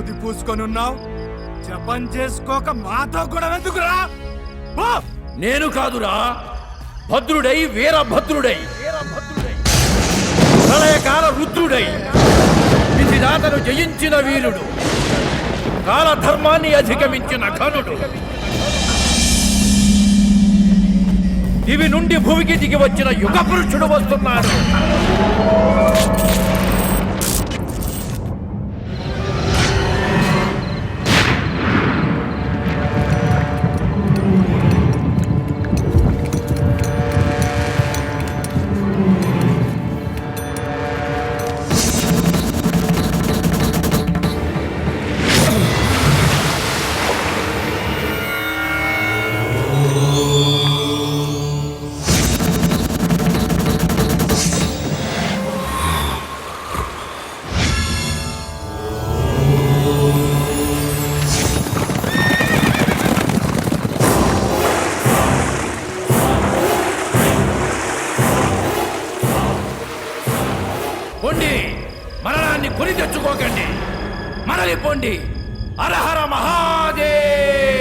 విభూతి పూసుకొని ఉన్నావు. జపం చేసుకోక మాతో కూడా ఎందుకురా? నేను కాదురా, భద్రుడై వీరభద్రుడై ప్రళయకాల రుద్రుడై విధినాథను జయించిన వీరుడు, కాలధర్మాన్ని అధిగమించిన ఘనుడు, దివి నుండి భూమికి దిగి వచ్చిన యుగ పురుషుడు వస్తున్నాడు. పొండి, మరణాన్ని కొని తెచ్చుకోకండి. మరలి పొండి. హరహర మహాదేవ.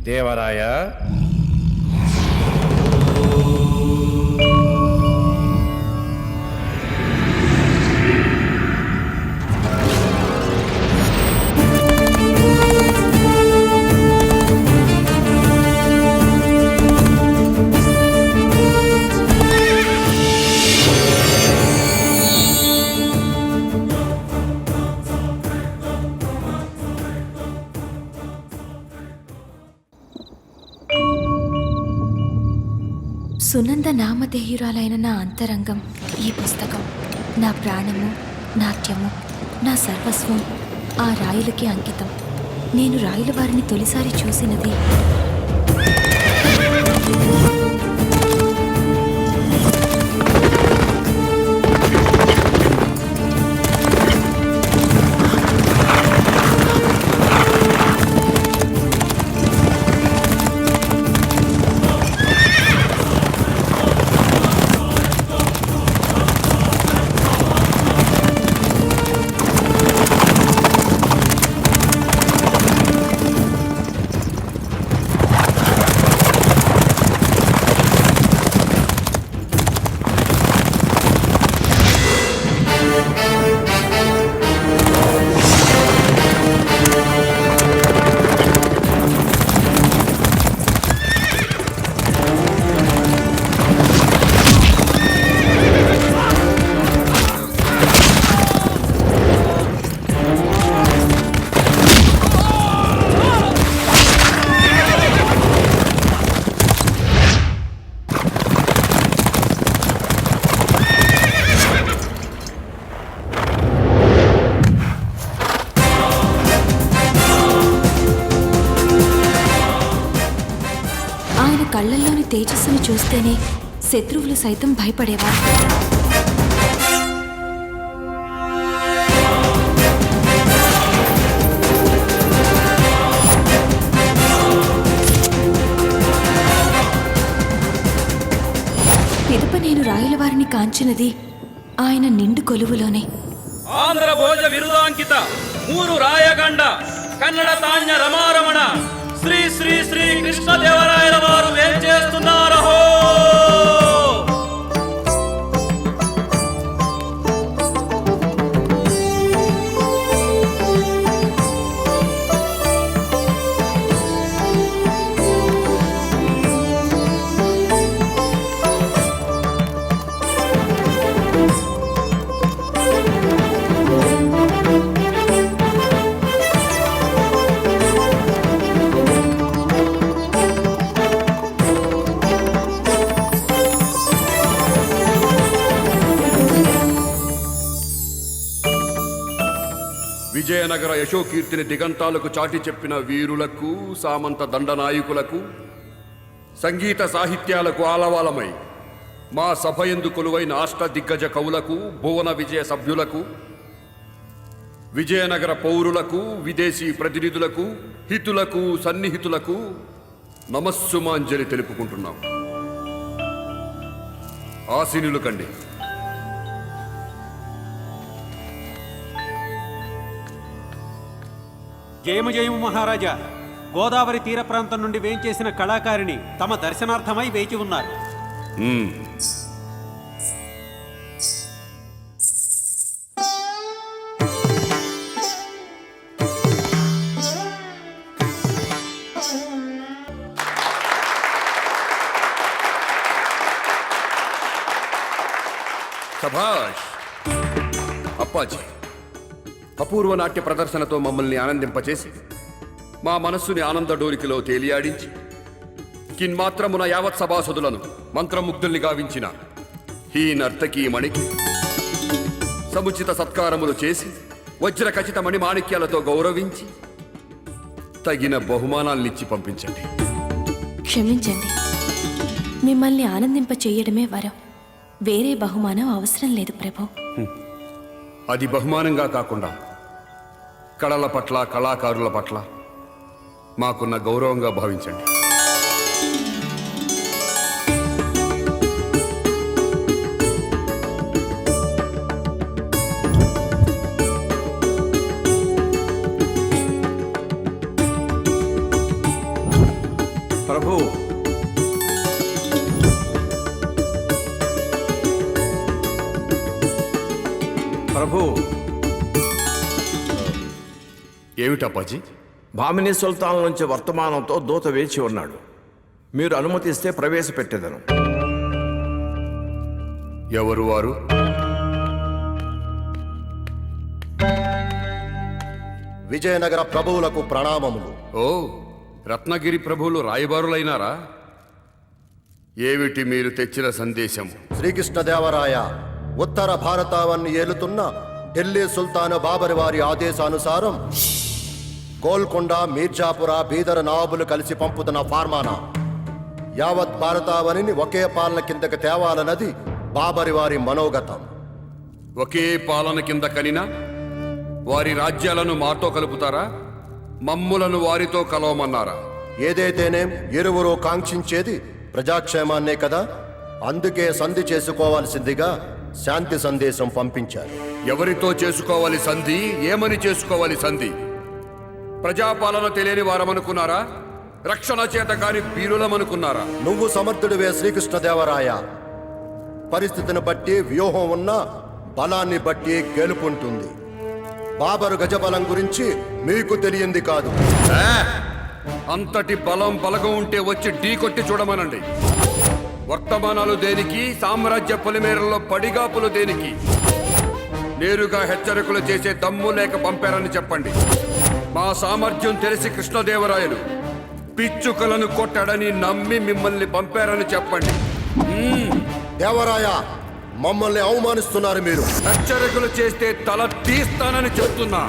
దేవరాయ, సునంద నామధేయురాలైన నా అంతరంగం ఈ పుస్తకం. నా ప్రాణము, నాట్యము, నా సర్వస్వం ఆ రాయులకి అంకితం. నేను రాయుల వారిని తొలిసారి చూసినది తేజస్సును చూస్తేనే శత్రువులు సైతం భయపడేవారు. పిదప నేను రాయల వారిని కాంచినది ఆయన నిండు కొలువులోనే. ఆంధ్ర భోజ విరుదాంకిత మూరు రాయగండ కన్నడ తాన్య రమారమణ శ్రీ శ్రీ శ్రీ కృష్ణదేవరాయల వారు వేంచేస్తున్నారహో. విజయనగర యశోకీర్తిని దిగంతాలకు చాటి చెప్పిన వీరులకు, సామంత దండనాయకులకు, సంగీత సాహిత్యాలకు ఆలవాలమై మా సభయందు కొలువైన అష్టదిగ్గజ కవులకు, భువన విజయ సభ్యులకు, విజయనగర పౌరులకు, విదేశీ ప్రతినిధులకు, హితులకు, సన్నిహితులకు నమస్సుమాంజలి తెలుపుకుంటున్నాం. ఆశీనులు కండి. జయము జయము మహారాజా. గోదావరి తీర ప్రాంతం నుండి వేంచేసిన కళాకారిణి తమ దర్శనార్థమై వేచి ఉన్నారు. సభాష్ అప్పాజీ, అపూర్వ నాట్య ప్రదర్శనతో మమ్మల్ని ఆనందింపచేసి మా మనస్సుని ఆనంద డోలికలో తేలియాడించి కిన్మాత్రమున యావత్ సభాసదులను మంత్రముగ్ధుల్ని గావించిన ఈ నర్తకీమణికి సముచిత సత్కారములు చేసి వజ్ర ఖచ్చిత మణి మాణిక్యాలతో గౌరవించి తగిన బహుమానాలనిచ్చి పంపించండి. క్షమించండి, మిమ్మల్ని ఆనందింప చేయడమే వరం. వేరే బహుమానం అవసరం లేదు ప్రభు. అది బహుమానంగా కాకుండా కళల పట్ల, కళాకారుల పట్ల మాకున్న గౌరవంగా భావించండి. ప్రభు, ప్రభు, ఏమిటప్పాజీ? భామిని సుల్తాన్ నుంచి వర్తమానంతో దూత వేచి ఉన్నాడు. మీరు అనుమతిస్తే ప్రవేశపెట్టేదను. ఎవరు వారు? విజయనగర ప్రభువులకు ప్రణామములు. ఓ, రత్నగిరి ప్రభువులు రాయబారులైనారా? ఏమిటి మీరు తెచ్చిన సందేశము? శ్రీకృష్ణదేవరాయ ఉత్తర భారతావన్ని ఏలుతున్న ఢిల్లీ సుల్తాను బాబరి వారి ఆదేశానుసారం గోల్కొండ, మీర్జాపుర, బీదర్ నవాబులు కలిసి పంపుతున్న ఫార్మానా యావత్ భారతావనిని ఒకే పాలన కిందకి తేవాలన్నది బాబరి వారి మనోగతం. ఒకే పాలన కింద కనినా వారి రాజ్యాలను మాతో కలుపుతారా? మమ్ములను వారితో కలవమన్నారా? ఏదైతేనేం ఇరువురు కాంక్షించేది ప్రజాక్షేమాన్నే కదా. అందుకే సంధి చేసుకోవాల్సిందిగా శాంతి సందేశం పంపించారు. ఎవరితో చేసుకోవాలి సంధి? ఏమని చేసుకోవాలి సంధి? ప్రజాపాలన తెలియని వారమనుకున్నారా? రక్షణ చేత కాని బీరులమనుకున్నారా? నువ్వు సమర్థుడివే శ్రీకృష్ణదేవరాయ. పరిస్థితిని బట్టి వ్యూహం ఉన్న బలాన్ని బట్టి గెలుపుంటుంది. బాబరు గజబలం గురించి మీకు తెలియంది కాదు. అంతటి బలం బలగం ఉంటే వచ్చి ఢీ కొట్టి చూడమనండి. వర్తమానాలు దేనికి? సామ్రాజ్య పొలిమేరల్లో పడిగాపులు దేనికి? నేరుగా హెచ్చరికలు చేసే దమ్ము లేక పంపారని చెప్పండి. మా సామర్థ్యం తెలిసి కృష్ణదేవరాయలు పిచ్చుకలను కొట్టాడని నమ్మి మిమ్మల్ని పంపారని చెప్పండి. దేవరాయ, మమ్మల్ని అవమానిస్తున్నారు మీరు. హెచ్చరికలు చేస్తే తల తీస్తానని చెప్తున్నా.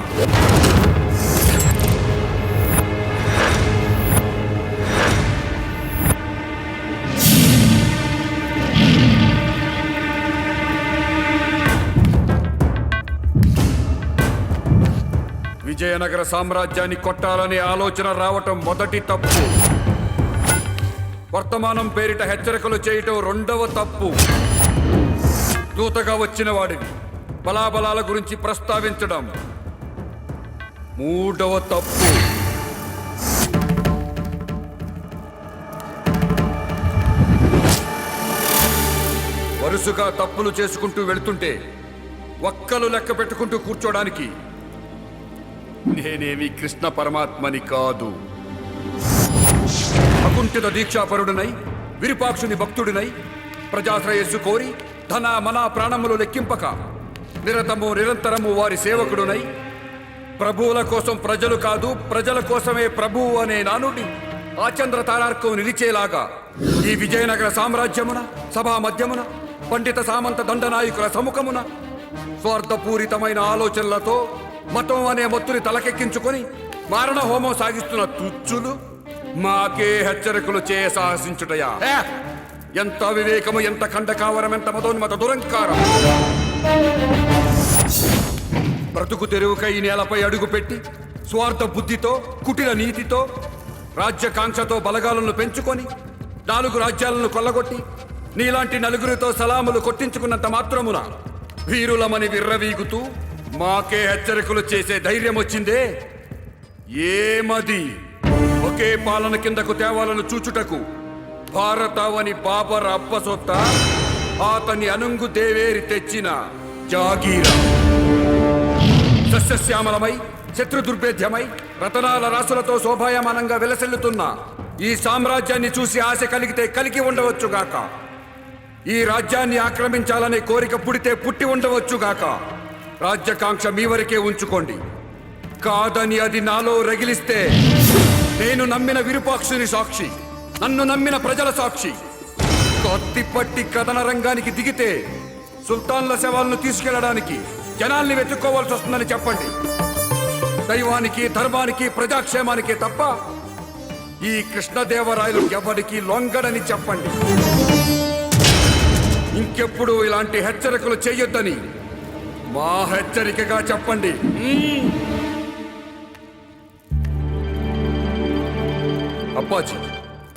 విజయనగర సామ్రాజ్యాన్ని కొట్టాలనే ఆలోచన రావటం మొదటి తప్పు. వర్తమానం పేరిట హెచ్చరికలు చేయటం రెండవ తప్పు. దూతగా వచ్చిన వాడివి బలాబలాల గురించి ప్రస్తావించడం మూడవ తప్పు. వరుసగా తప్పులు చేసుకుంటూ వెళుతుంటే ఒక్కలు లెక్క పెట్టుకుంటూ కూర్చోడానికి నేనేమి కృష్ణ పరమాత్మని కాదు. అకుంఠిత దీక్షాపరుడునై విరూపాక్షుని భక్తుడినై ప్రజాశ్రయస్సు కోరి ధన మన ప్రాణములు లెక్కింపక నిరతరము వారి సేవకుడునై ప్రభువుల కోసం ప్రజలు కాదు ప్రజల కోసమే ప్రభువు అనే నానుడి ఆచంద్ర తారార్కం నిలిచేలాగా ఈ విజయనగర సామ్రాజ్యమున సభా మధ్యమున పండిత సామంత దండనాయకుల సముఖమున స్వార్థపూరితమైన ఆలోచనలతో మతం అనే మొత్తుని తలకెక్కించుకొని మారణ హోమం సాగిస్తున్న తుచ్చులు మాకే హెచ్చరికలు చేయ సాహసించుటయా? ఎంత వివేకము, ఎంత ఖండకావరం, ఎంత మతోన్మత దురంకారం! బ్రతుకు తెరువుకై ఈ నేలపై అడుగుపెట్టి స్వార్థ బుద్ధితో కుటిల నీతితో రాజ్యకాంక్షతో బలగాలను పెంచుకొని 4 రాజ్యాలను కొల్లగొట్టి నీలాంటి నలుగురితో సలాములు కొట్టించుకున్నంత మాత్రమున వీరులమని విర్రవీగుతూ మాకే హెచ్చరికలు చేసే ధైర్యం వచ్చిందే ఏమది? ఒకే పాలన కిందకు తేవాలను చూచుటకు భారతావని బాబర్ అప్పసొత్త అతని అనుంగు దేవేరి తెచ్చిన జాగీరా. సస్యశ్యామలమై శత్రు దుర్భేద్యమై రతనాల రాసులతో శోభాయమానంగా వెలసెల్లుతున్న ఈ సామ్రాజ్యాన్ని చూసి ఆశ కలిగితే కలిగి ఉండవచ్చుగాక. ఈ రాజ్యాన్ని ఆక్రమించాలనే కోరిక పుడితే పుట్టి ఉండవచ్చుగాక. రాజ్యకాంక్ష మీ వరకే ఉంచుకోండి. కాదని అది నాలో రగిలిస్తే నేను నమ్మిన విరూపాక్షుని సాక్షి, నన్ను నమ్మిన ప్రజల సాక్షి. కత్తిపట్టి కథన రంగానికి దిగితే సుల్తాన్ల శవాలను తీసుకెళ్లడానికి జనాల్ని వెతుక్కోవాల్సి వస్తుందని చెప్పండి. దైవానికి ధర్మానికి ప్రజాక్షేమానికి తప్ప ఈ కృష్ణదేవరాయలు ఎవరికి లొంగడని చెప్పండి. ఇంకెప్పుడు ఇలాంటి హెచ్చరికలు చేయొద్దని మా హెచ్చరికగా చెప్పండి. అప్పాజీ,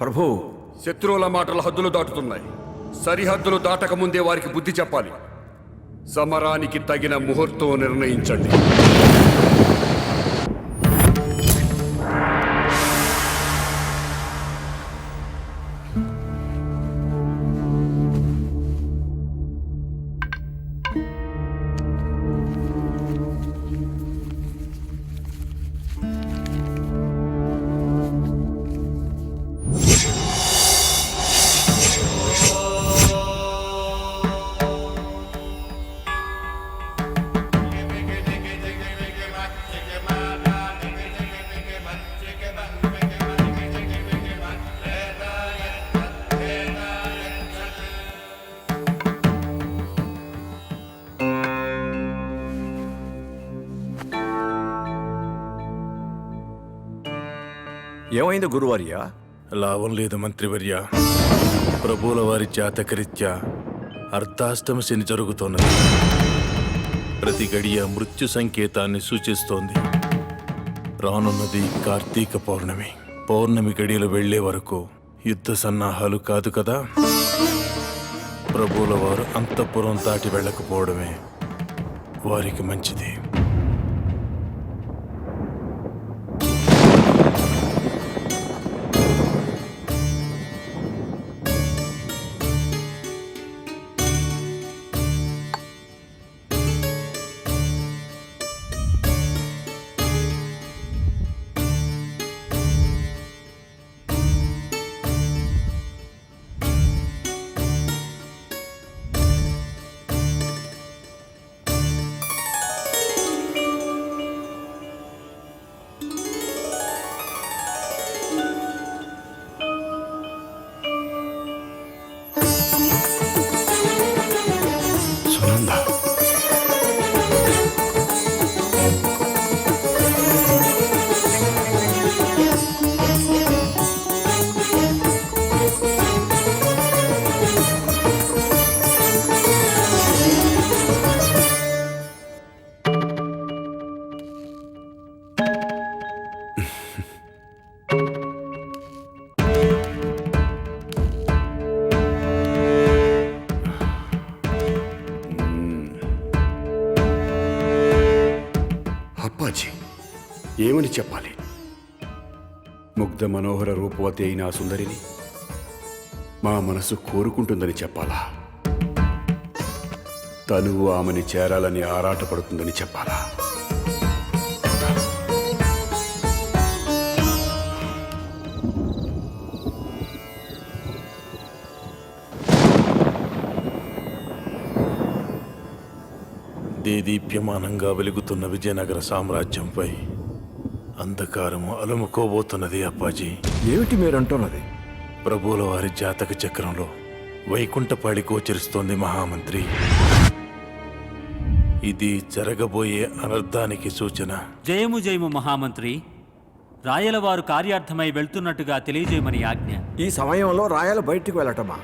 ప్రభు, శత్రువుల మాటల హద్దులు దాటుతున్నాయి. సరిహద్దులు దాటక ముందే వారికి బుద్ధి చెప్పాలి. సమరానికి తగిన ముహూర్తం నిర్ణయించండి. ఏమైంది గురువర్య? లాభం లేదు మంత్రివర్య. ప్రభువుల వారి జాతకరీత్యా అర్ధాష్టమ శని జరుగుతున్నది. ప్రతి గడియ మృత్యు సంకేతాన్ని సూచిస్తోంది. రానున్నది కార్తీక పౌర్ణమి. పౌర్ణమి గడియలు వెళ్లే వరకు యుద్ధ సన్నాహాలు కాదు కదా. ప్రభువుల వారు అంతఃపురం దాటి వెళ్ళకపోవడమే వారికి మంచిది. అప్పాజీ ఏమని చెప్పాలి? ముగ్ధ మనోహర రూపవతి అయిన ఆ సుందరిని మా మనసు కోరుకుంటుందని చెప్పాలా? తను ఆమెని చేరాలని ఆరాటపడుతుందని చెప్పాలా? దేదీప్యమానంగా వెలుగుతున్న విజయనగర సామ్రాజ్యంపై అంధకారము అలుముకోబోతున్నది అప్పాజీ. ఏమిటి మీరంటున్నది? ప్రభువుల వారి జాతక చక్రంలో వైకుంఠపాడి గోచరిస్తోంది మహామంత్రి. ఇది జరగబోయే అనర్థానికి సూచన. జయము జయము మహామంత్రి. రాయలవారు కార్యార్థమై వెళ్తున్నట్టుగా తెలియజేయమని ఆజ్ఞ. ఈ సమయంలో రాయలు బయటికి వెళ్ళటమా?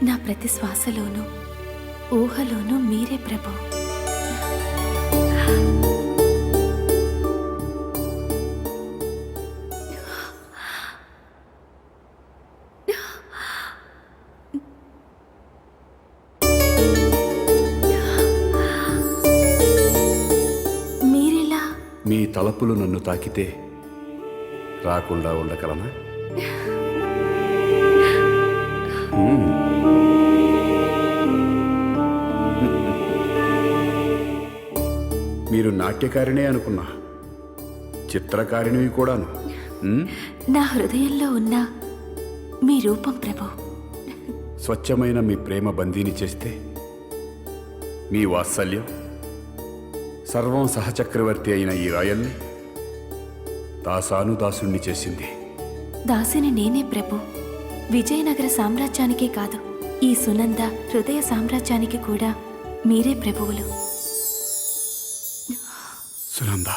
నా ప్రతి శ్వాసలోనూ ఊహలోనూ మీరే ప్రభు. మీరెలా? మీ తలపులు నన్ను తాకితే రాకుండా ఉండగలనా? మీరు నాట్యకారిణే అనుకున్నా, చిత్రకారిణివి కూడాను. నా హృదయంలో ఉన్న మీ రూపం ప్రభు. స్వచ్ఛమైన మీ ప్రేమ బందీని చేస్తే మీ వాత్సల్యం సర్వం సహచక్రవర్తి అయిన ఈ రాయల్ని దాసానుదాసుణ్ణి చేసింది. దాసిని నేనే ప్రభు. విజయనగర సామ్రాజ్యానికే కాదు, ఈ సునంద హృదయ సామ్రాజ్యానికి కూడా మీరే ప్రభువులు. సునంద.